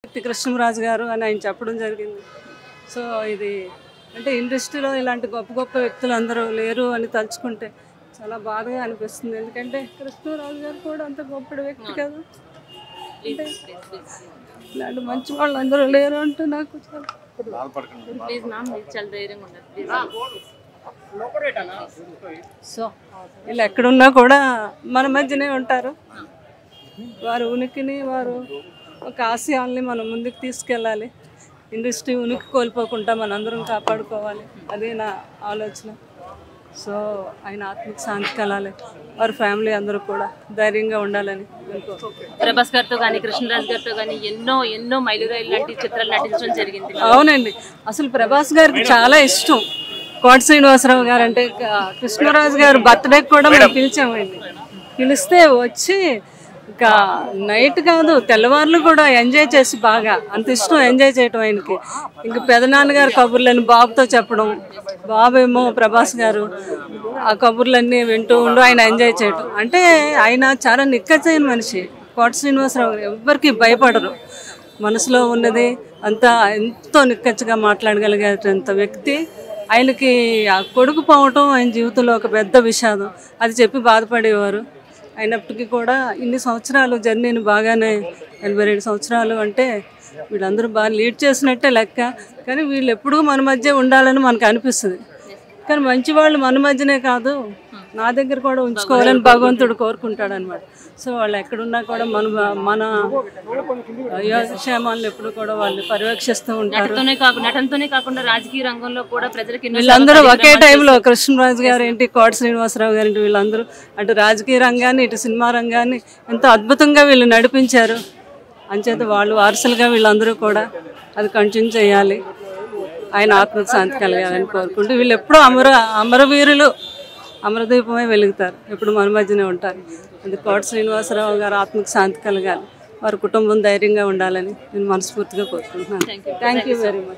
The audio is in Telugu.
కృష్ణరాజు గారు అని ఆయన చెప్పడం జరిగింది. సో ఇది అంటే ఇండస్ట్రీలో ఇలాంటి గొప్ప గొప్ప వ్యక్తులు అందరూ లేరు అని తలుచుకుంటే చాలా బాధగా అనిపిస్తుంది. ఎందుకంటే కృష్ణరాజు గారు కూడా అంత గొప్ప వ్యక్తి కదా. అంటే ఇలాంటి మంచి వాళ్ళు అందరూ లేరు అంటే నాకు సో వీళ్ళు ఎక్కడున్నా కూడా మన మధ్యనే ఉంటారు. వారి ఉనికిని వారు ఒక ఆశయాల్ని మనం ముందుకు తీసుకెళ్ళాలి. ఇండస్ట్రీ ఉనికి కోల్పోకుండా మనందరం కాపాడుకోవాలి. అదే నా ఆలోచన. సో ఆయన ఆత్మకు శాంతి కలాలి, వారి ఫ్యామిలీ అందరూ కూడా ధైర్యంగా ఉండాలని ప్రభాస్ గారితో కానీ కృష్ణరాజు గారితో కానీ ఎన్నో ఎన్నో మైలురాయిలు లాంటి చిత్రాలు నటించడం జరిగింది. అవునండి, అసలు ప్రభాస్ గారికి చాలా ఇష్టం. కోట శ్రీనివాసరావు గారు అంటే కృష్ణరాజు గారు బర్త్డే కూడా మేము పిలిచామండి. పిలిస్తే వచ్చి ఇంకా నైట్ కాదు తెల్లవారులు కూడా ఎంజాయ్ చేసి బాగా అంత ఇష్టం ఎంజాయ్ చేయటం ఆయనకి. ఇంక పెదనాన్నగారు కబుర్లని బాబుతో చెప్పడం, బాబు ఏమో ప్రభాస్ గారు ఆ కబుర్లన్నీ వింటూ ఉండు ఆయన ఎంజాయ్ చేయటం. అంటే ఆయన చాలా నిక్కచ్చైన మనిషి. కోట శ్రీనివాసరావు గారు ఎవరికి భయపడరు. మనసులో ఉన్నది అంతా ఎంతో నిక్కచ్చిగా మాట్లాడగలిగేంత వ్యక్తి. ఆయనకి ఆ కొడుకు పోవటం ఆయన జీవితంలో ఒక పెద్ద విషాదం. అది చెప్పి బాధపడేవారు. అయినప్పటికీ కూడా ఇన్ని సంవత్సరాలు జర్నీని బాగానే 82 సంవత్సరాలు అంటే వీళ్ళందరూ బాగా లీడ్ చేసినట్టే లెక్క. కానీ వీళ్ళు ఎప్పుడూ మన మధ్య ఉండాలని మనకు అనిపిస్తుంది. కానీ మంచి వాళ్ళు మన మధ్యనే కాదు నా దగ్గర కూడా ఉంచుకోవాలని భగవంతుడు కోరుకుంటాడు అనమాట. సో వాళ్ళు ఎక్కడున్నా కూడా మన యోగక్షేమాలను ఎప్పుడు కూడా వాళ్ళు పర్యవేక్షిస్తూ ఉంటారు. నటనతోనే కాకుండా రాజకీయ రంగంలో కూడా ప్రజలకి వీళ్ళందరూ ఒకే టైంలో కృష్ణరాజు గారు ఏంటి, కోట శ్రీనివాసరావు గారు ఏంటి, వీళ్ళందరూ అటు రాజకీయ రంగాన్ని ఇటు సినిమా రంగాన్ని ఎంతో అద్భుతంగా వీళ్ళు నడిపించారు. అంచేత వాళ్ళు వారసులుగా వీళ్ళందరూ కూడా అది కంటిన్యూ చేయాలి. ఆయన ఆత్మకు శాంతి కలగాలని కోరుకుంటూ వీళ్ళు ఎప్పుడూ అమరవీరులు అమరదీపమే వెలుగుతారు, ఎప్పుడు మన మధ్యనే ఉంటారు. అది కోట శ్రీనివాసరావు గారు ఆత్మకు శాంతి కలగాలి, వారి కుటుంబం ధైర్యంగా ఉండాలని నేను మనస్ఫూర్తిగా కోరుకుంటున్నాను. Thank you very much.